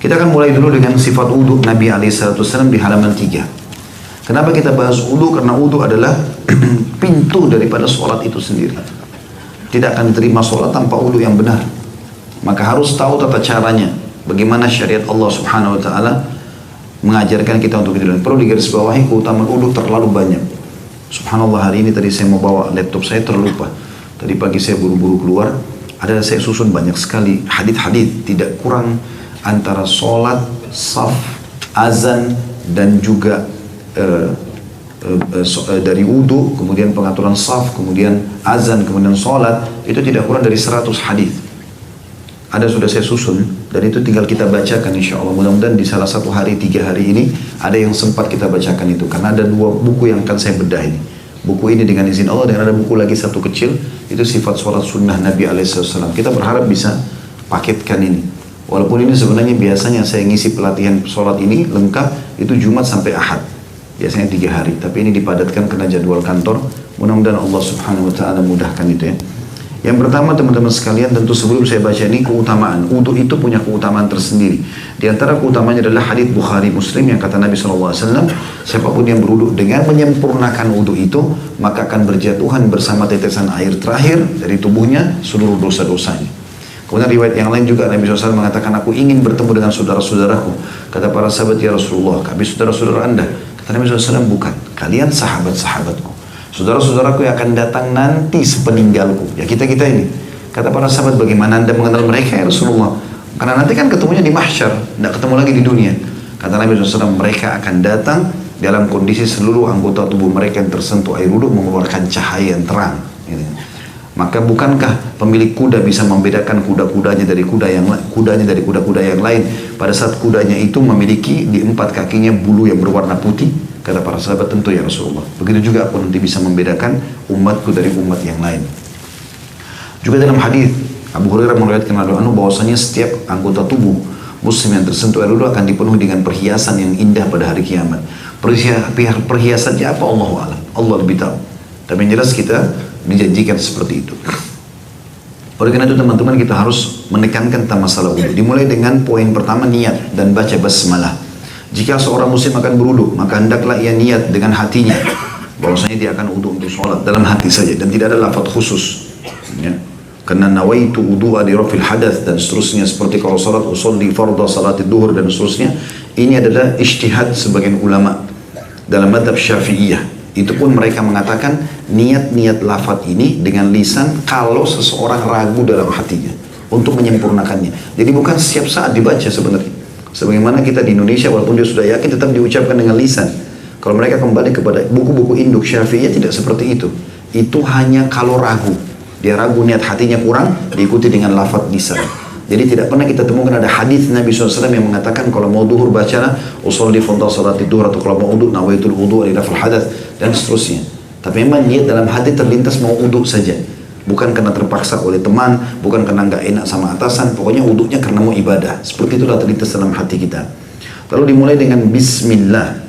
Kita akan mulai dulu dengan sifat wudhu Nabi SAW di halaman 3. Kenapa kita bahas wudhu? Karena wudhu adalah pintu daripada sholat itu sendiri. Tidak akan diterima sholat tanpa wudhu yang benar. Maka harus tahu tata caranya. Bagaimana syariat Allah Subhanahu Wa Taala mengajarkan kita untuk itu. Perlu digarisbawahi, keutamaan wudhu terlalu banyak. Subhanallah, hari ini tadi saya mau bawa laptop saya terlupa. Tadi pagi saya buru-buru keluar. Ada saya susun banyak sekali hadith-hadith, tidak kurang antara sholat, saf, azan, dan juga dari wudhu, kemudian pengaturan saf, kemudian azan, kemudian sholat, itu tidak kurang dari 100 hadith. Ada sudah saya susun, dan itu tinggal kita bacakan insya Allah. Mudah-mudahan di salah satu hari, 3 hari ini, ada yang sempat kita bacakan itu. Karena ada 2 buku yang akan saya bedah ini. Buku ini dengan izin Allah, dan ada buku lagi satu kecil, itu sifat sholat sunnah Nabi SAW. Kita berharap bisa paketkan ini. Walaupun ini sebenarnya biasanya saya ngisi pelatihan sholat ini lengkap, itu Jumat sampai Ahad. Biasanya 3 hari, tapi ini dipadatkan kena jadwal kantor. Mudah-mudahan Allah Subhanahu Wa Taala mudahkan itu ya. Yang pertama teman-teman sekalian, tentu sebelum saya baca ini keutamaan. Wudhu itu punya keutamaan tersendiri. Di antara keutamanya adalah hadits Bukhari Muslim yang kata Nabi SAW, siapapun yang berwudhu dengan menyempurnakan wudhu itu, maka akan berjatuhan bersama tetesan air terakhir dari tubuhnya seluruh dosa-dosanya. Kemudian riwayat yang lain juga Nabi SAW mengatakan, aku ingin bertemu dengan saudara-saudaraku. Kata para sahabat, ya Rasulullah, kami saudara-saudara anda. Kata Nabi SAW, bukan, kalian sahabat-sahabatku. Saudara-saudaraku yang akan datang nanti sepeninggalku. Ya kita-kita ini. Kata para sahabat, bagaimana anda mengenal mereka ya Rasulullah? Karena nanti kan ketemunya di mahsyar, tidak ketemu lagi di dunia. Kata Nabi SAW, mereka akan datang dalam kondisi seluruh anggota tubuh mereka yang tersentuh air wudhu mengeluarkan cahaya yang terang. Maka bukankah pemilik kuda bisa membedakan kuda-kudanya dari kuda-kuda yang lain pada saat kudanya itu memiliki di 4 kakinya bulu yang berwarna putih? Kata para sahabat, tentu ya Rasulullah. Begitu juga aku nanti bisa membedakan umatku dari umat yang lain. Juga dalam hadis Abu Hurairah meriwayatkan bahwasanya setiap anggota tubuh muslim yang tersentuh air wudhu akan dipenuhi dengan perhiasan yang indah pada hari kiamat. Perhiasannya apa? Allahu a'lam. Allah lebih tahu. Tapi yang jelas kita dijanjikan seperti itu. Oleh karena itu teman-teman, kita harus menekankan tentang masalah wudhu. Dimulai dengan poin pertama, niat dan baca basmalah. Jika seorang muslim akan berwudhu, maka hendaklah ia niat dengan hatinya bahwasanya dia akan wudhu untuk sholat dalam hati saja, dan tidak ada lafaz khusus ya. Karena nawaitu wudhu'a li rafil hadath dan seterusnya, seperti kalau sholat usolli fardha salatid duhur dan seterusnya. Ini adalah ijtihad sebagian ulama dalam madhab Syafi'iyah. Itu pun mereka mengatakan niat-niat lafaz ini dengan lisan kalau seseorang ragu dalam hatinya untuk menyempurnakannya. Jadi bukan setiap saat dibaca sebenarnya. Sebagaimana kita di Indonesia, walaupun dia sudah yakin, tetap diucapkan dengan lisan. Kalau mereka kembali kepada buku-buku induk Syafi'iyah, tidak seperti itu. Itu hanya kalau ragu. Dia ragu, niat hatinya kurang, diikuti dengan lafaz lisan. Jadi tidak pernah kita temukan ada hadis Nabi SAW yang mengatakan kalau mau duhur bacalah usolli fardha salatid duhur, atau kalau mau wudhu nawaitul wudhu li raf'il hadath dan seterusnya. Tapi memang niat dalam hati terlintas mau wudhu saja. Bukan karena terpaksa oleh teman, bukan karena nggak enak sama atasan, pokoknya wudhunya karena mau ibadah. Seperti itulah terlintas dalam hati kita. Lalu dimulai dengan bismillah.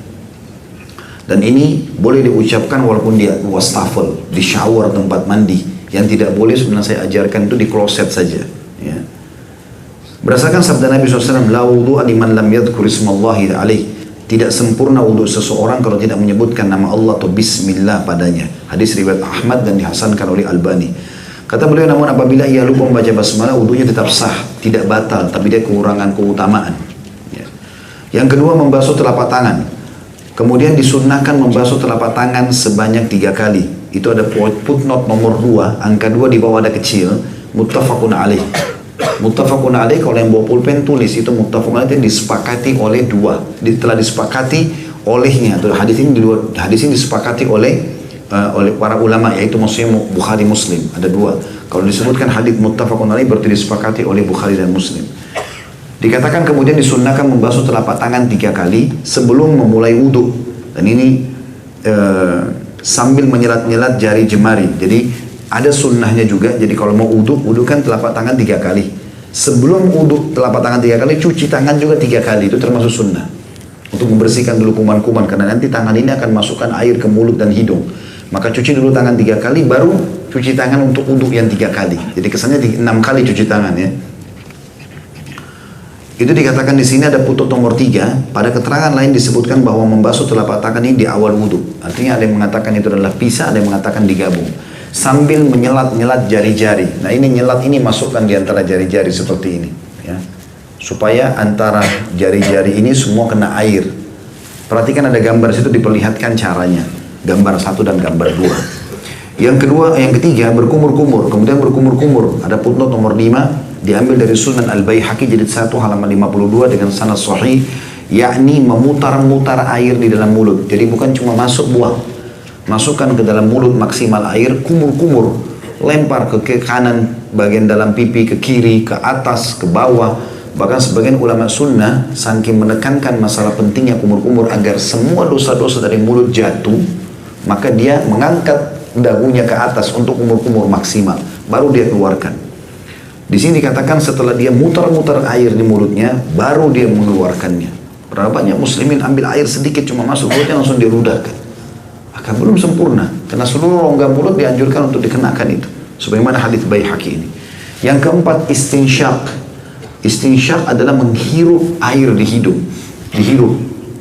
Dan ini boleh diucapkan walaupun di wastafel, di shower, tempat mandi. Yang tidak boleh sebenarnya saya ajarkan itu di kloset saja. Ya. Berdasarkan sabda Nabi SAW, la wudhu'a liman lam yadhkur ismallahi alaih. Tidak sempurna wudhu seseorang kalau tidak menyebutkan nama Allah atau bismillah padanya. Hadis riwayat Ahmad dan dihasankan oleh Albani. Kata beliau, namun apabila ia lupa membaca basmalah, wudhunya tetap sah, tidak batal, tapi dia kekurangan keutamaan. Ya. Yang kedua, membasuh telapak tangan. Kemudian disunnahkan membasuh telapak tangan sebanyak 3 kali. Itu ada footnote nomor 2, angka 2 di bawah ada kecil, muttafaqun alaih. Muttafaqun alaih, kalau yang bawa pulpen tulis itu muttafaqun alaih, disepakati oleh 2. Telah disepakati olehnya. Hadis ini disepakati oleh para ulama, yaitu maksudnya Bukhari Muslim. Ada 2. Kalau disebutkan hadis muttafaqun alaih berarti disepakati oleh Bukhari dan Muslim. Dikatakan kemudian disunnahkan membasuh telapak tangan 3 kali sebelum memulai wudhu. Dan ini sambil menyelat-nyelat jari jemari. Jadi ada sunnahnya juga. Jadi kalau mau wudhu kan telapak tangan 3 kali. Sebelum wudhu telapak tangan 3 kali, cuci tangan juga 3 kali. Itu termasuk sunnah. Untuk membersihkan dulu kuman-kuman. Karena nanti tangan ini akan masukkan air ke mulut dan hidung. Maka cuci dulu tangan 3 kali, baru cuci tangan untuk wudhu yang 3 kali. Jadi kesannya 6 kali cuci tangan ya. Itu dikatakan di sini ada putut nomor 3. Pada keterangan lain disebutkan bahwa membasuh telapak tangan ini di awal wudhu. Artinya ada yang mengatakan itu adalah pisah, ada yang mengatakan digabung. Sambil menyelat-nyelat jari-jari. Nah ini nyelat ini masukkan di antara jari-jari seperti ini. Ya. Supaya antara jari-jari ini semua kena air. Perhatikan ada gambar situ diperlihatkan caranya. Gambar 1 dan gambar 2. Yang ketiga berkumur-kumur. Kemudian berkumur-kumur. Ada footnote nomor 5. Diambil dari Sunan Al-Baihaqi jilid 1 halaman 52 dengan sanad sahih, yakni memutar-mutar air di dalam mulut. Jadi bukan cuma masuk buang, masukkan ke dalam mulut maksimal air, kumur-kumur, lempar ke kanan bagian dalam pipi, ke kiri, ke atas, ke bawah. Bahkan sebagian ulama sunnah saking menekankan masalah pentingnya kumur-kumur agar semua dosa-dosa dari mulut jatuh, maka dia mengangkat dagunya ke atas untuk kumur-kumur maksimal, baru dia keluarkan. Di sini dikatakan setelah dia mutar-mutar air di mulutnya, baru dia mengeluarkannya. Berapa banyak muslimin ambil air sedikit cuma masuk mulutnya langsung dirudahkan. Maka belum sempurna, karena seluruh rongga mulut dianjurkan untuk dikenakan itu. Sebagaimana hadis Baihaqi ini. Yang keempat, istinsyaq. Istinsyaq adalah menghirup air di hidung. Dihirup,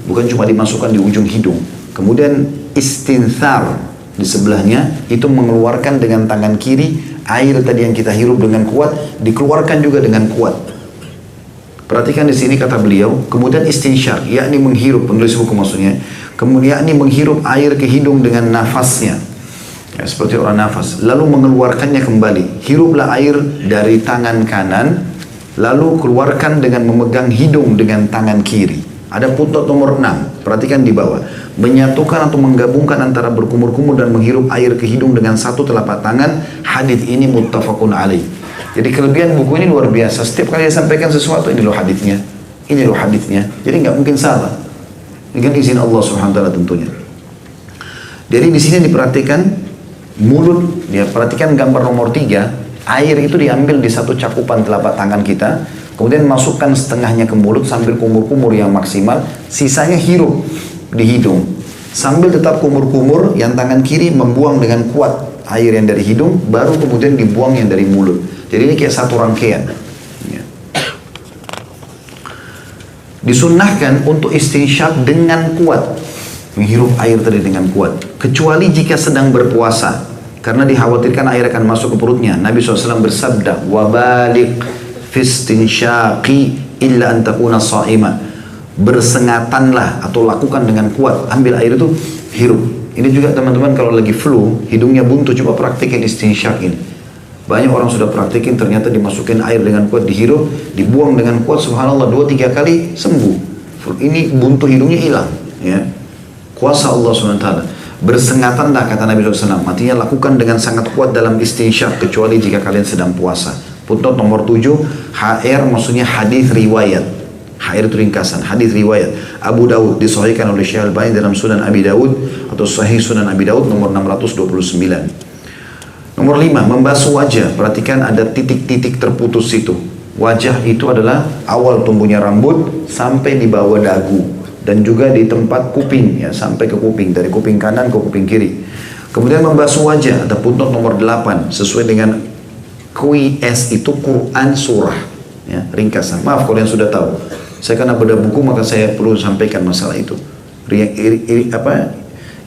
bukan cuma dimasukkan di ujung hidung. Kemudian istinthar di sebelahnya, itu mengeluarkan dengan tangan kiri. Air tadi yang kita hirup dengan kuat, dikeluarkan juga dengan kuat. Perhatikan di sini kata beliau, kemudian istinsyaq, yakni menghirup, penulis buku maksudnya, kemudian yakni menghirup air ke hidung dengan nafasnya, ya, seperti orang nafas, lalu mengeluarkannya kembali. Hiruplah air dari tangan kanan, lalu keluarkan dengan memegang hidung dengan tangan kiri. Ada footnote nomor 6, perhatikan di bawah. Menyatukan atau menggabungkan antara berkumur-kumur dan menghirup air ke hidung dengan satu telapak tangan. Hadis ini muttafaqun alaih. Jadi kelebihan buku ini luar biasa. Setiap kali dia sampaikan sesuatu, ini loh hadisnya, ini loh hadisnya. Jadi nggak mungkin salah. Dengan izin Allah Subhanahu wa taala tentunya. Jadi di sini diperhatikan mulut, ya perhatikan gambar nomor 3. Air itu diambil di satu cakupan telapak tangan kita. Kemudian masukkan setengahnya ke mulut sambil kumur-kumur yang maksimal. Sisanya hirup di hidung. Sambil tetap kumur-kumur, yang tangan kiri membuang dengan kuat air yang dari hidung, baru kemudian dibuang yang dari mulut. Jadi ini kayak satu rangkaian. Ya. Disunnahkan untuk istinsyaq dengan kuat. Menghirup air tadi dengan kuat. Kecuali jika sedang berpuasa. Karena dikhawatirkan air akan masuk ke perutnya. Nabi SAW bersabda, وَبَالِقْ fistinsyaqi illa an takuna sha'ima. Bersengatanlah atau lakukan dengan kuat, ambil air itu hirup. Ini juga teman-teman kalau lagi flu, hidungnya buntu, coba praktikin istinsyaq ini. Banyak orang sudah praktikin, ternyata dimasukin air dengan kuat, dihirup, dibuang dengan kuat, subhanallah 2-3 kali sembuh. Ini buntu hidungnya hilang, ya. Kuasa Allah SWT. Bersengatanlah kata Nabi SAW, artinya lakukan dengan sangat kuat dalam istinsyaq, kecuali jika kalian sedang puasa. Footnote nomor 7, HR maksudnya hadis riwayat. HR itu ringkasan, hadis riwayat. Abu Dawud disahihkan oleh Syekh Al-Albani dalam Sunan Abi Dawud atau Sahih Sunan Abi Dawud nomor 629. Nomor 5, membasuh wajah. Perhatikan ada titik-titik terputus itu. Wajah itu adalah awal tumbuhnya rambut sampai di bawah dagu dan juga di tempat kuping, ya, sampai ke kuping, dari kuping kanan ke kuping kiri. Kemudian membasuh wajah, ada footnote nomor 8 sesuai dengan QIS itu Quran surah, ya, ringkasan. Maaf kalau yang sudah tahu. Saya karena beda buku maka saya perlu sampaikan masalah itu.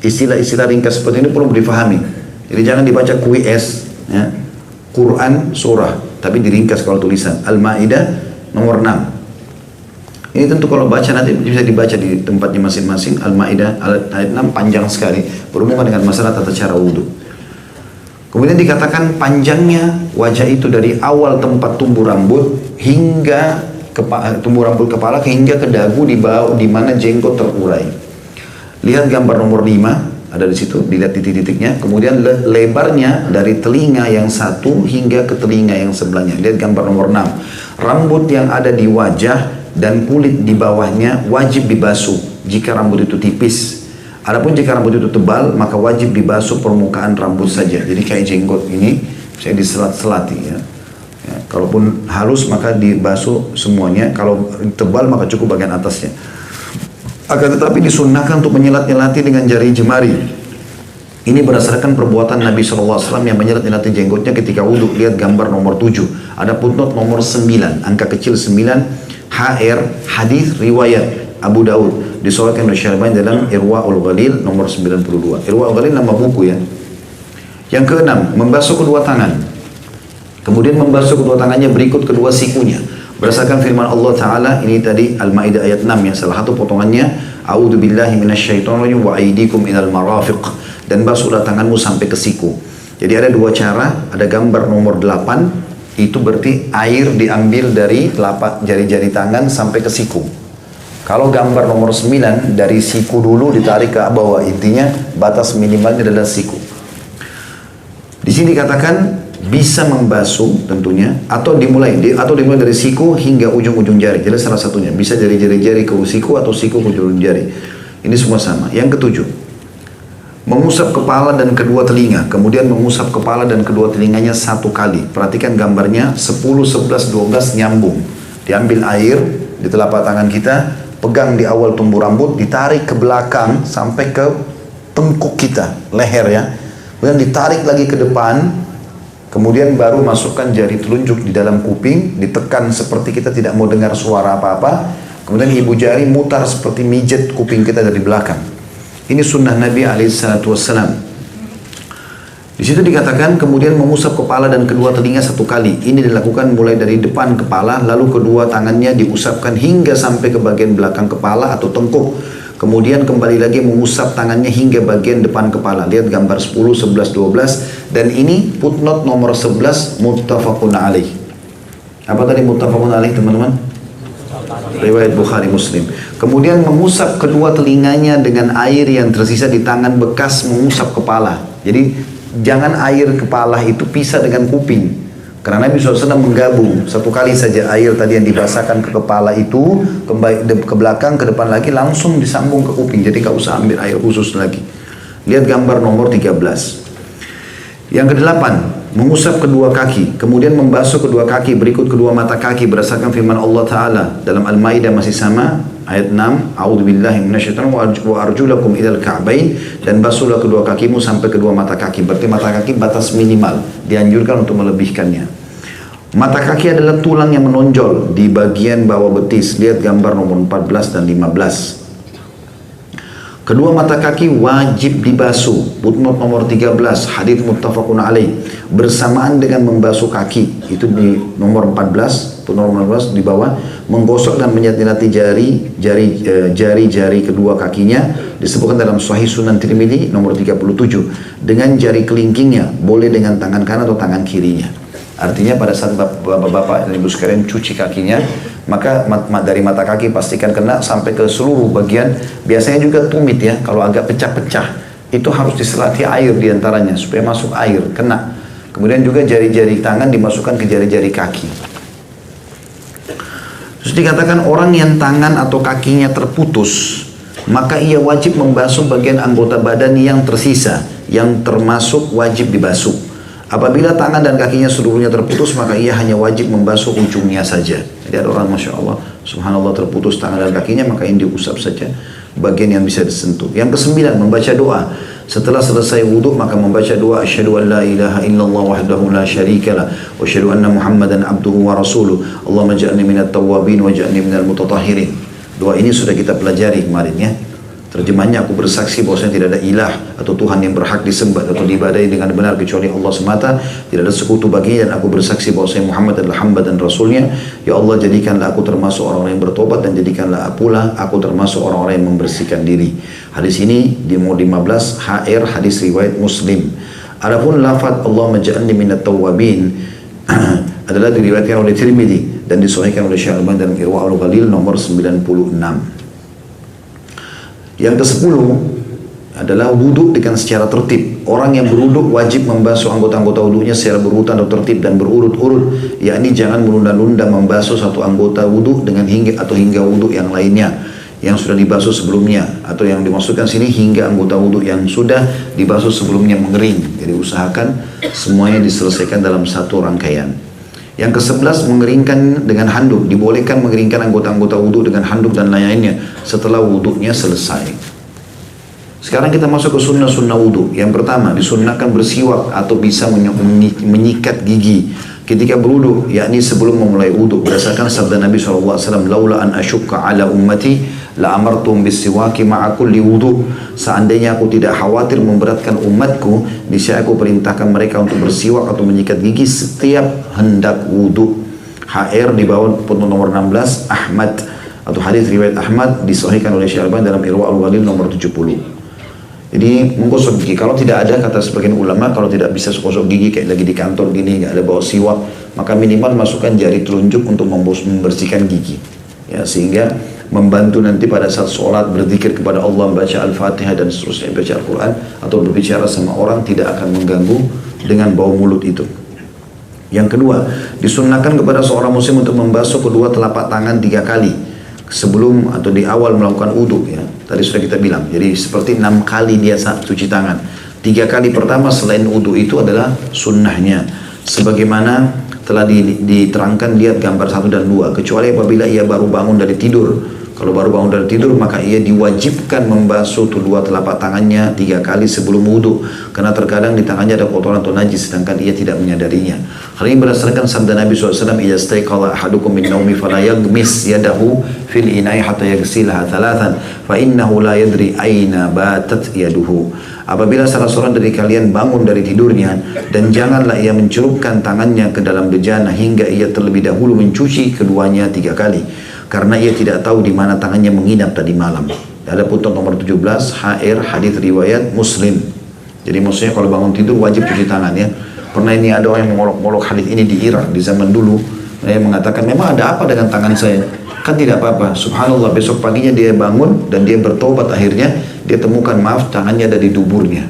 Istilah-istilah ringkas seperti ini perlu difahami. Jadi jangan dibaca QIS, ya, Quran surah, tapi diringkas kalau tulisan. Al-Maidah nomor 6. Ini tentu kalau baca nanti bisa dibaca di tempatnya masing-masing. Al-Maidah ayat 6 panjang sekali, berhubungan dengan masalah tata cara wudhu. Kemudian dikatakan panjangnya wajah itu dari awal tempat tumbuh rambut hingga tumbuh rambut kepala hingga ke dagu di bawah di mana jenggot terurai. Lihat gambar nomor 5, ada di situ, dilihat titik-titiknya. Kemudian lebarnya dari telinga yang satu hingga ke telinga yang sebelahnya. Lihat gambar nomor 6. Rambut yang ada di wajah dan kulit di bawahnya wajib dibasuh jika rambut itu tipis. Adapun jika rambut itu tebal, maka wajib dibasuh permukaan rambut saja. Jadi kayak jenggot ini, saya diselat-selati, ya. Ya, kalaupun halus maka dibasuh semuanya. Kalau tebal maka cukup bagian atasnya. Akan tetapi disunnahkan untuk menyelat-nyelati dengan jari jemari. Ini berdasarkan perbuatan Nabi SAW yang menyelat-nyelati jenggotnya ketika wudhu. Lihat gambar nomor 7. Ada footnote nomor 9, angka kecil 9. HR hadis riwayat Abu Daud, disahihkan oleh Syalbani dalam Irwaul Ghalil nomor 92. Irwaul Ghalil nama buku ya. Yang keenam, membasuh kedua tangan. Kemudian membasuh kedua tangannya berikut kedua sikunya. Berdasarkan firman Allah Ta'ala, ini tadi Al-Ma'idah ayat 6 ya, salah satu potongannya, A'udzu billahi minasyaitonir rajim wa aydikum ilal marafiq, dan basuhlah tanganmu sampai ke siku. Jadi ada dua cara, ada gambar nomor 8, itu berarti air diambil dari telapak jari-jari tangan sampai ke siku. Kalau gambar nomor 9, dari siku dulu ditarik ke bawah, intinya batas minimalnya adalah siku. Di sini dikatakan bisa membasuh tentunya, atau dimulai dari siku hingga ujung-ujung jari. Jadi salah satunya bisa dari jari-jari ke siku atau siku ke ujung jari. Ini semua sama. Yang ketujuh, mengusap kepala dan kedua telinga, kemudian mengusap kepala dan kedua telinganya satu kali. Perhatikan gambarnya 10, 11, 12 nyambung. Diambil air di telapak tangan kita, pegang di awal tumbuh rambut, ditarik ke belakang sampai ke tengkuk kita, leher ya. Kemudian ditarik lagi ke depan, kemudian baru masukkan jari telunjuk di dalam kuping, ditekan seperti kita tidak mau dengar suara apa-apa. Kemudian ibu jari mutar seperti mijet kuping kita dari belakang. Ini sunnah Nabi SAW. Di situ dikatakan kemudian mengusap kepala dan kedua telinga satu kali. Ini dilakukan mulai dari depan kepala, lalu kedua tangannya diusapkan hingga sampai ke bagian belakang kepala atau tengkuk. Kemudian kembali lagi mengusap tangannya hingga bagian depan kepala. Lihat gambar 10, 11, 12. Dan ini footnote nomor 11 muttafaqun alaih. Apa tadi muttafaqun alaih teman-teman? Riwayat Bukhari Muslim. Kemudian mengusap kedua telinganya dengan air yang tersisa di tangan bekas mengusap kepala. Jadi jangan air kepala itu pisah dengan kuping. Karena Nabi SAW menggabung satu kali saja air tadi yang dibasahkan ke kepala itu, kembali ke belakang, ke depan lagi, langsung disambung ke kuping. Jadi gak usah ambil air khusus lagi. Lihat gambar nomor 13. Yang kedelapan, mengusap kedua kaki, kemudian membasuh kedua kaki berikut kedua mata kaki berdasarkan firman Allah Ta'ala dalam Al-Ma'idah masih sama, ayat 6, A'udzubillahi minasyaitonir wa arjulakum ilal ka'bain, dan basuhlah kedua kakimu sampai kedua mata kaki. Berarti mata kaki batas minimal, dianjurkan untuk melebihkannya. Mata kaki adalah tulang yang menonjol di bagian bawah betis. Lihat gambar nomor 14 dan 15. Kedua mata kaki wajib dibasuh. Footnote nomor 13, hadits muttafaqun alaih. Bersamaan dengan membasuh kaki, itu di nomor 14, footnote nomor 14 di bawah, menggosok dan menyati-nyati jari-jari kedua kakinya disebutkan dalam Sahih Sunan Tirmidzi nomor 37. Dengan jari kelingkingnya, boleh dengan tangan kanan atau tangan kirinya. Artinya pada saat bapak-bapak dan ibu sekalian cuci kakinya, maka dari mata kaki pastikan kena sampai ke seluruh bagian. Biasanya juga tumit ya, kalau agak pecah-pecah itu harus diselati air diantaranya supaya masuk air, kena. Kemudian juga jari-jari tangan dimasukkan ke jari-jari kaki. Terus dikatakan orang yang tangan atau kakinya terputus, maka ia wajib membasuh bagian anggota badan yang tersisa, yang termasuk wajib dibasuh. Apabila tangan dan kakinya seluruhnya terputus, maka ia hanya wajib membasuh ujungnya saja. Jadi ada orang Masya Allah, Subhanallah terputus tangan dan kakinya, maka ini diusap saja bagian yang bisa disentuh. Yang kesembilan, membaca doa. Setelah selesai wudhu, maka membaca doa, Asyhadu an la ilaha illallah wahdahu la syarikalah, wa asyhadu anna Muhammadan abduhu wa rasuluh, Allahumma ja'alni minat tawwabin wa ja'alni minal mutatahhirin. Doa ini sudah kita pelajari kemarin ya. Terjemahnya, aku bersaksi bahwasanya tidak ada ilah atau Tuhan yang berhak disembah atau diibadahi dengan benar kecuali Allah semata, tidak ada sekutu baginya, dan aku bersaksi bahwasanya Muhammad adalah hamba dan rasulnya. Ya Allah, jadikanlah aku termasuk orang-orang yang bertobat, dan jadikanlah pula aku termasuk orang-orang yang membersihkan diri. Hadis ini di nomor 15 HR hadis riwayat Muslim. Adapun lafaz Allahumma ja'alni minat tawwabin adalah diriwayatkan oleh Tirmidzi dan disahihkan oleh Syalbani dalam Irwaul Ghalil nomor 96. Yang ke-10 adalah wudhu dengan secara tertib. Orang yang berwudhu wajib membasuh anggota-anggota wudhunya secara berurutan atau tertib dan berurut-urut, yakni jangan menunda-nunda membasuh satu anggota wudhu dengan hingga wudhu yang lainnya yang sudah dibasuh sebelumnya, atau yang dimaksudkan sini hingga anggota wudhu yang sudah dibasuh sebelumnya mengering. Jadi usahakan semuanya diselesaikan dalam satu rangkaian. Yang ke-11, mengeringkan dengan handuk. Dibolehkan mengeringkan anggota-anggota wudhu dengan handuk dan lainnya setelah wudhunya selesai. Sekarang kita masuk ke sunnah-sunnah wudhu. Yang pertama, disunnahkan bersiwak atau bisa menyikat gigi ketika berwudu, yakni sebelum memulai wudu, berdasarkan sabda Nabi SAW, laula an asyukka ala ummati la amartum bisiwaki ma'a kulli wudu. Seandainya aku tidak khawatir memberatkan umatku, niscaya aku perintahkan mereka untuk bersiwak atau menyikat gigi setiap hendak wudu. HR di bawah pun nomor 16, Ahmad, atau hadis riwayat Ahmad disahihkan oleh Syekh Albani dalam Irwa Al-Ghalil nomor 70. Jadi menggosok gigi, kalau tidak ada, kata sebagian ulama, kalau tidak bisa gosok gigi kayak lagi di kantor gini, nggak ada bawa siwak, maka minimal masukkan jari telunjuk untuk membersihkan gigi, ya, sehingga membantu nanti pada saat sholat berzikir kepada Allah, membaca Al-Fatihah dan seterusnya, baca Al-Quran atau berbicara sama orang tidak akan mengganggu dengan bau mulut itu. Yang kedua, disunnahkan kepada seorang muslim untuk membasuh kedua telapak tangan 3 kali sebelum atau di awal melakukan wudu, ya. Tadi sudah kita bilang, jadi seperti 6 kali dia saat cuci tangan. 3 kali pertama selain wudu itu adalah sunnahnya, sebagaimana telah diterangkan, lihat gambar 1 dan 2, kecuali apabila ia baru bangun dari tidur. Kalau baru bangun dari tidur, maka ia diwajibkan membasuh kedua telapak tangannya 3 kali sebelum wudu, karena terkadang di tangannya ada kotoran atau najis sedangkan ia tidak menyadarinya. Hal ini berdasarkan sabda Nabi SAW, idza staiqadha ahadukum min naumi fala yaghmis yadahu fil ina'i hatta yaghsilaha thalathan fa innahu la yadri aina batat yaduhu. Apabila salah seorang dari kalian bangun dari tidurnya, dan janganlah ia mencelupkan tangannya ke dalam bejana hingga ia terlebih dahulu mencuci keduanya 3 kali, karena ia tidak tahu di mana tangannya menginap tadi malam. Ada putun nomor 17 HR hadis riwayat Muslim. Jadi maksudnya kalau bangun tidur wajib cuci tangan, ya. Pernah ini ada orang yang mengolok-olok hadis ini di Irak di zaman dulu. Dia mengatakan, memang ada apa dengan tangan saya? Kan tidak apa-apa. Subhanallah, besok paginya dia bangun dan dia bertobat, akhirnya dia temukan, maaf, tangannya ada di duburnya.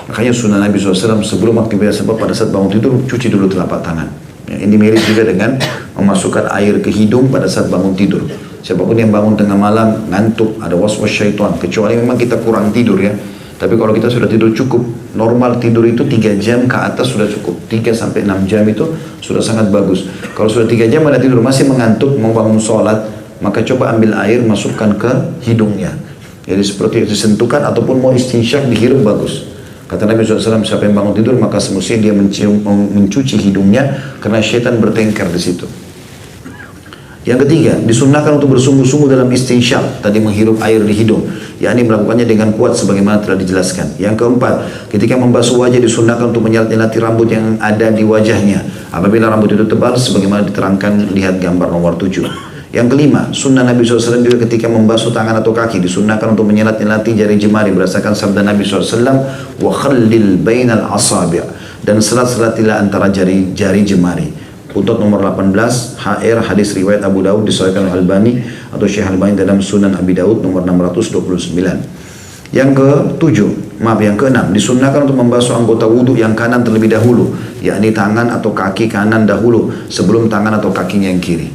Makanya sunnah Nabi SAW sebelum aktivitas sebab pada saat bangun tidur cuci dulu telapak tangan. Ya, ini mirip juga dengan memasukkan air ke hidung pada saat bangun tidur. Siapapun yang bangun tengah malam ngantuk, ada waswas syaitan, kecuali memang kita kurang tidur, ya. Tapi kalau kita sudah tidur cukup, normal tidur itu 3 jam ke atas sudah cukup. 3 sampai 6 jam itu sudah sangat bagus. Kalau sudah 3 jam ada tidur masih mengantuk, mau bangun sholat, maka coba ambil air masukkan ke hidungnya. Jadi seperti itu disentuhkan, ataupun mau istinsyak dihirup bagus. Kata Nabi SAW, siapa yang bangun tidur maka semestinya dia mencuci hidungnya, karena syaitan bertengkar di situ. Yang ketiga, disunnahkan untuk bersungguh-sungguh dalam istinsyak, tadi menghirup air di hidung, yakni melakukannya dengan kuat sebagaimana telah dijelaskan. Yang keempat, ketika membasuh wajah disunnahkan untuk menyelat-nyelati rambut yang ada di wajahnya, apabila rambut itu tebal sebagaimana diterangkan, lihat gambar nomor 7. Yang kelima, sunnah Nabi SAW juga ketika membasuh tangan atau kaki disunnahkan untuk menyelat-nyelati jari jemari berdasarkan sabda Nabi SAW, wa khallil bainal asabi', dan selat-selatilah antara jari jemari. Untuk nomor 18 HR hadis riwayat Abu Daud disahihkan oleh Albani atau Syekh Albani dalam Sunan Abi Daud nomor 629. Yang keenam, disunnahkan untuk membasuh anggota wudhu yang kanan terlebih dahulu, yakni tangan atau kaki kanan dahulu sebelum tangan atau kakinya yang kiri.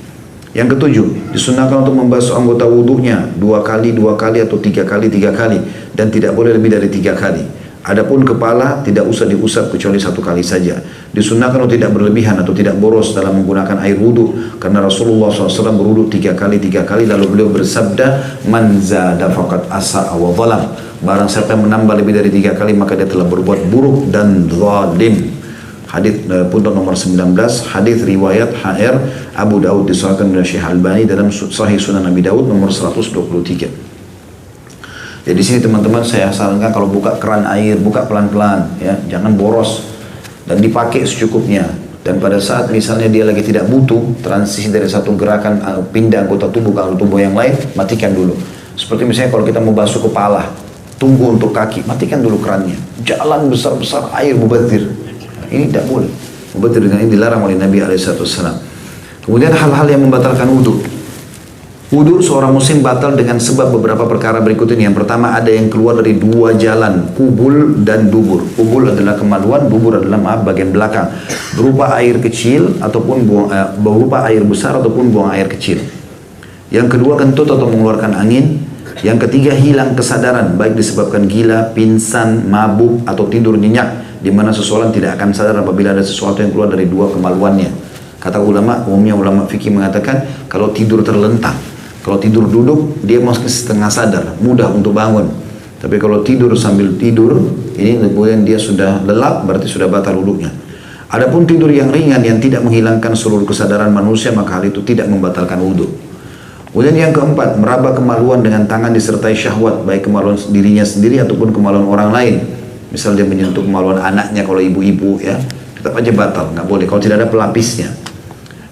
Yang ketujuh, disunnahkan untuk membasuh anggota wudhunya 2 kali atau 3 kali dan tidak boleh lebih dari 3 kali. Adapun kepala tidak usah diusap kecuali 1 kali saja. Disunnahkan untuk tidak berlebihan atau tidak boros dalam menggunakan air wudhu, karena Rasulullah SAW berwudhu 3 kali lalu beliau bersabda, man zada faqad asa'a wa zalam. Barang siapa yang menambah lebih dari 3 kali maka dia telah berbuat buruk dan zalim. Hadis pundok nomor 19, hadis riwayat HR Abu Daud disahihkan oleh Syekh Albani dalam Sahih Sunan Abi Daud nomor 123. Jadi di sini teman-teman saya sarankan kalau buka keran air, buka pelan-pelan, ya, jangan boros dan dipakai secukupnya. Dan pada saat misalnya dia lagi tidak butuh transisi dari satu gerakan pindah anggota tubuh ke anggota tubuh yang lain, matikan dulu. Seperti misalnya kalau kita mau basuh kepala, tunggu untuk kaki, matikan dulu kerannya. Jalan besar-besar air mubadzir. Ini tidak boleh. Mubadzir dengan ini dilarang oleh Nabi SAW. Kemudian hal-hal yang membatalkan wudhu. Wudhu seorang muslim batal dengan sebab beberapa perkara berikut ini. Yang pertama, ada yang keluar dari 2 jalan, kubul dan dubur. Kubul adalah kemaluan, dubur adalah bagian belakang, berupa air kecil ataupun berupa air besar ataupun buang air kecil. Yang kedua, kentut atau mengeluarkan angin. Yang ketiga, hilang kesadaran, baik disebabkan gila, pingsan, mabuk atau tidur nyenyak, di mana seseorang tidak akan sadar apabila ada sesuatu yang keluar dari 2 kemaluannya. Kata ulama, umumnya ulama fikih mengatakan kalau tidur terlentang. Kalau tidur duduk, dia masih setengah sadar, mudah untuk bangun. Tapi kalau tidur sambil tidur, ini kemudian dia sudah lelap, berarti sudah batal wudhunya. Adapun tidur yang ringan yang tidak menghilangkan seluruh kesadaran manusia, maka hal itu tidak membatalkan wudhu. Kemudian yang keempat, meraba kemaluan dengan tangan disertai syahwat, baik kemaluan dirinya sendiri ataupun kemaluan orang lain. Misal dia menyentuh kemaluan anaknya, kalau ibu-ibu ya, tetap aja batal, nggak boleh kalau tidak ada pelapisnya.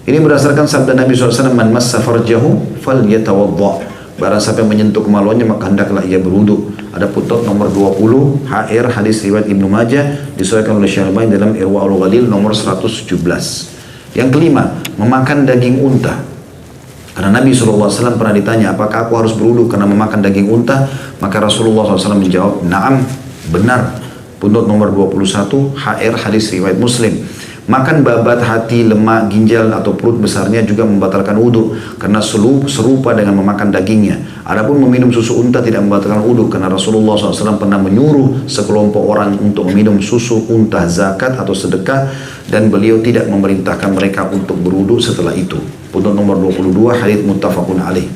Ini berdasarkan sabda Nabi SAW, man massa farjahu falyatawadda. Barang siapa yang menyentuh kemaluannya maka hendaklah ia berwudu. Ada footnote nomor 20 HR hadis riwayat Ibnu Majah disesuaikan oleh Syekh Al-Albani dalam Irwaul Ghalil nomor 117. Yang kelima, memakan daging unta. Karena Nabi SAW pernah ditanya, apakah aku harus berwudu karena memakan daging unta? Maka Rasulullah SAW menjawab, na'am, benar. Footnote nomor 21 HR hadis riwayat Muslim. Makan babat, hati, lemak, ginjal atau perut besarnya juga membatalkan wudhu karena serupa dengan memakan dagingnya. Adapun meminum susu unta tidak membatalkan wudhu karena Rasulullah SAW pernah menyuruh sekelompok orang untuk meminum susu unta zakat atau sedekah dan beliau tidak memerintahkan mereka untuk berwudhu setelah itu. Footnote nomor 22 hadits muttafaqun alaih.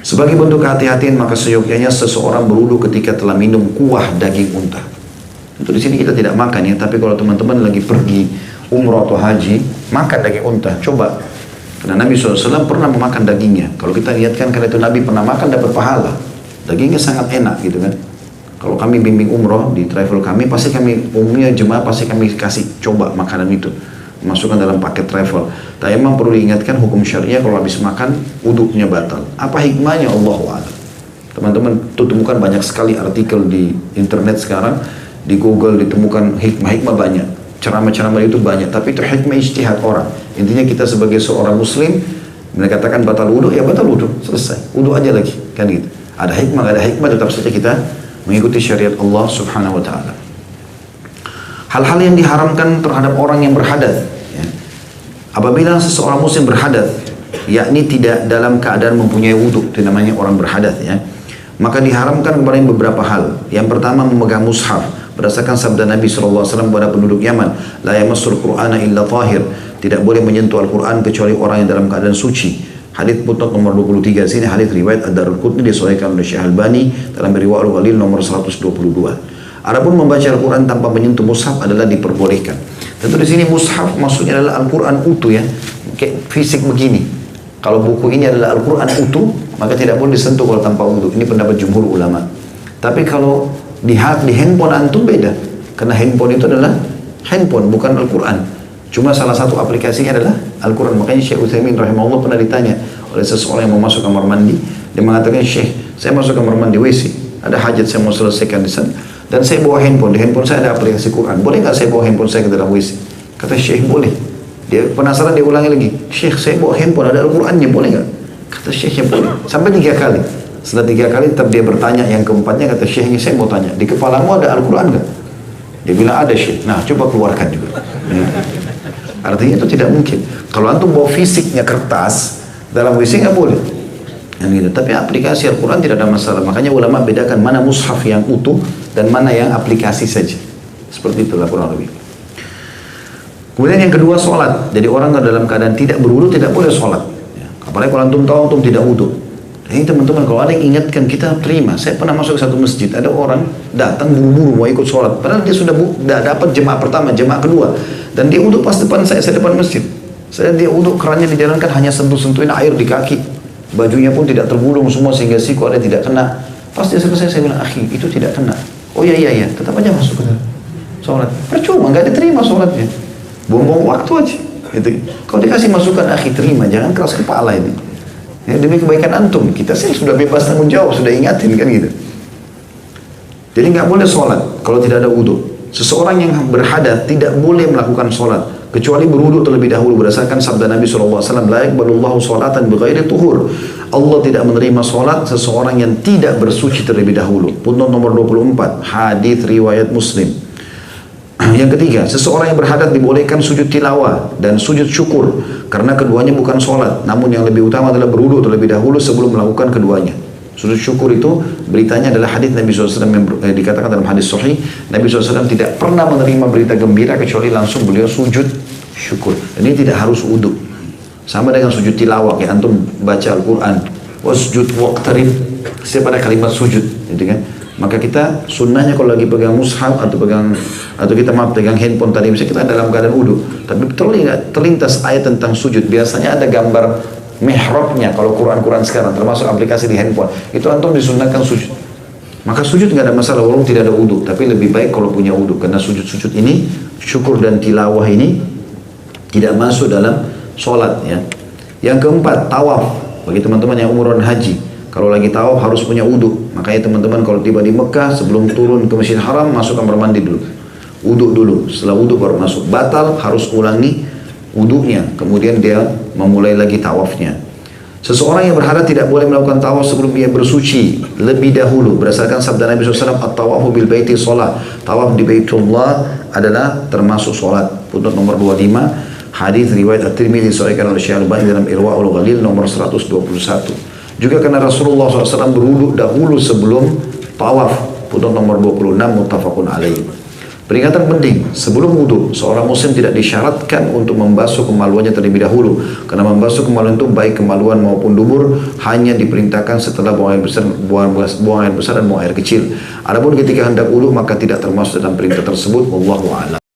Sebagai bentuk kehati-hatian maka seyogyanya seseorang berwudhu ketika telah minum kuah daging unta. Untuk di sini kita tidak makan ya, tapi kalau teman-teman lagi pergi umroh atau haji, makan daging unta, coba. Karena Nabi SAW pernah memakan dagingnya. Kalau kita lihatkan, karena itu Nabi pernah makan dapat pahala. Dagingnya sangat enak gitu kan. Kalau kami bimbing umroh di travel kami, pasti kami umumnya jemaah pasti kami kasih coba makanan itu, masukkan dalam paket travel. Tapi memang perlu diingatkan hukum syariah kalau habis makan wudhunya batal. Apa hikmahnya? Allahu a'lam. Teman-teman temukan banyak sekali artikel di internet sekarang, di Google ditemukan hikmah-hikmah banyak. Ceramah-ceramah itu banyak, tapi itu hikmah ijtihad orang. Intinya kita sebagai seorang muslim, mereka katakan batal wudhu, ya batal wudhu, selesai. Wudhu aja lagi, kan gitu. Ada hikmah, gak ada hikmah, tetap saja kita mengikuti syariat Allah subhanahu wa ta'ala. Hal-hal yang diharamkan terhadap orang yang berhadas. Ya. Apabila seseorang muslim berhadas, yakni tidak dalam keadaan mempunyai wudhu, itu namanya orang berhadas ya. Maka diharamkan kepada beberapa hal. Yang pertama, memegang mushaf. Berdasarkan sabda Nabi SAW kepada penduduk Yaman, la yamassul Qur'ana illa tahir, tidak boleh menyentuh Al-Quran kecuali orang yang dalam keadaan suci. Hadits footnote nomor 23 sini hadits riwayat Ad-Darqutni disesuaikan oleh Syekh Al-Albani dalam Irwaul Ghalil nomor 122. Adapun membaca Al-Quran tanpa menyentuh mushaf adalah diperbolehkan. Tentu di sini mushaf maksudnya adalah Al-Quran utuh ya, kayak fisik begini. Kalau buku ini adalah Al-Quran utuh, maka tidak boleh disentuh kalau tanpa wudu. Ini pendapat jumhur ulama. Tapi kalau di handphone antum beda, karena handphone itu adalah handphone bukan Al-Quran. Cuma salah satu aplikasinya adalah Al-Quran. Makanya Syekh Utsaimin rahimahullah pernah ditanya oleh seseorang yang mau masuk kamar mandi, dia mengatakan, Syekh, saya masuk kamar mandi WC, ada hajat saya mau selesaikan di sana, dan saya bawa handphone. Di handphone saya ada aplikasi Quran. Boleh nggak saya bawa handphone saya ke dalam WC? Kata Syekh, boleh. Dia penasaran, dia ulangi lagi, Syekh, saya bawa handphone ada Al-Qurannya, boleh nggak? Kata Syekh, ya boleh. Sampai 3 kali. Setelah 3 kali tetap dia bertanya, yang keempatnya kata Syekhnya, saya mau tanya, di kepalamu ada Al-Quran nggak? Dia bilang ada Syekh. Nah coba keluarkan juga. Artinya itu tidak mungkin. Kalau antum bawa fisiknya kertas dalam WC nggak boleh. Gitu. Tapi aplikasi Al-Quran tidak ada masalah. Makanya ulama bedakan mana mushaf yang utuh dan mana yang aplikasi saja. Seperti itulah kurang lebih. Kemudian yang kedua, sholat. Jadi orang dalam keadaan tidak berwudu tidak boleh sholat. Apalagi kalau antum tahu antum tidak wudu. Ini teman-teman, kalau ada yang ingatkan kita terima. Saya pernah masuk ke satu masjid, ada orang datang buru-buru mau ikut sholat, padahal dia sudah dapat jemaah pertama, jemaah kedua, dan dia uduk pas depan saya depan masjid. Dia uduk, kerannya dijalankan hanya sentuh-sentuhin air di kaki, bajunya pun tidak tergulung semua sehingga siku ada tidak kena. Pas dia selesai saya bilang, akhi itu tidak kena. Oh iya, tetap aja masuk ke dalam sholat. Percuma, nggak diterima sholatnya, buang-buang waktu aja. Gitu. Kalau dikasih masukan, akhi terima, jangan keras kepala ini. Ya, demi kebaikan antum, kita sih sudah bebas tanggung jawab, sudah ingatin kan gitu. Jadi nggak boleh sholat kalau tidak ada wudhu. Seseorang yang berhadas tidak boleh melakukan sholat kecuali berwudhu terlebih dahulu berdasarkan sabda Nabi SAW, la yaqbalullahu sholatan bighairi tuhur. Allah tidak menerima sholat seseorang yang tidak bersuci terlebih dahulu. Footnote nomor 24 hadits riwayat Muslim. Yang ketiga, seseorang yang berhadas dibolehkan sujud tilawah dan sujud syukur karena keduanya bukan sholat, namun yang lebih utama adalah berwudu terlebih dahulu sebelum melakukan keduanya. Sujud syukur itu beritanya adalah hadis Nabi SAW yang dikatakan dalam hadis sahih, Nabi SAW tidak pernah menerima berita gembira kecuali langsung beliau sujud syukur. Dan ini tidak harus wudu. Sama dengan sujud tilawah, kayak antum baca Al-Quran, wasjud waqtarib, setiap ada kalimat sujud, gitu kan? Maka kita sunnahnya kalau lagi pegang mushaf atau kita pegang handphone tadi, misalnya kita dalam keadaan wudu, tapi terlintas ayat tentang sujud. Biasanya ada gambar mihrabnya kalau Quran sekarang, termasuk aplikasi di handphone. Itu antum disunnahkan sujud. Maka sujud nggak ada masalah walaupun tidak ada wudu, tapi lebih baik kalau punya wudu, karena sujud-sujud ini, syukur dan tilawah ini tidak masuk dalam sholat ya. Yang keempat, tawaf. Bagi teman-teman yang umroh dan haji, kalau lagi tawaf harus punya wudu. Makanya teman-teman kalau tiba di Mekah, sebelum turun ke Masjidil Haram, masuk kamar mandi dulu, wudu dulu. Setelah wudu baru masuk. Batal, harus ulangi wudunya, kemudian dia memulai lagi tawafnya. Seseorang yang berhadat tidak boleh melakukan tawaf sebelum dia bersuci lebih dahulu, berdasarkan sabda Nabi SAW, at-tawafu bil baiti sholat. Tawaf di Baitullah adalah termasuk sholat. Putnot nomor 25, hadis riwayat At-Tirmidzi disahihkan oleh Syekh Al-Albani dalam Irwaul Ghalil nomor 121. Juga karena Rasulullah SAW berwudu dahulu sebelum tawaf. Putnot nomor 26, muttafaqun alaih. Peringatan penting, sebelum wudu, seorang muslim tidak disyaratkan untuk membasuh kemaluannya terlebih dahulu. Karena membasuh kemaluan itu baik kemaluan maupun dubur hanya diperintahkan setelah buang air besar dan buang air kecil. Adapun ketika hendak wudu maka tidak termasuk dalam perintah tersebut. Wallahu a'lam.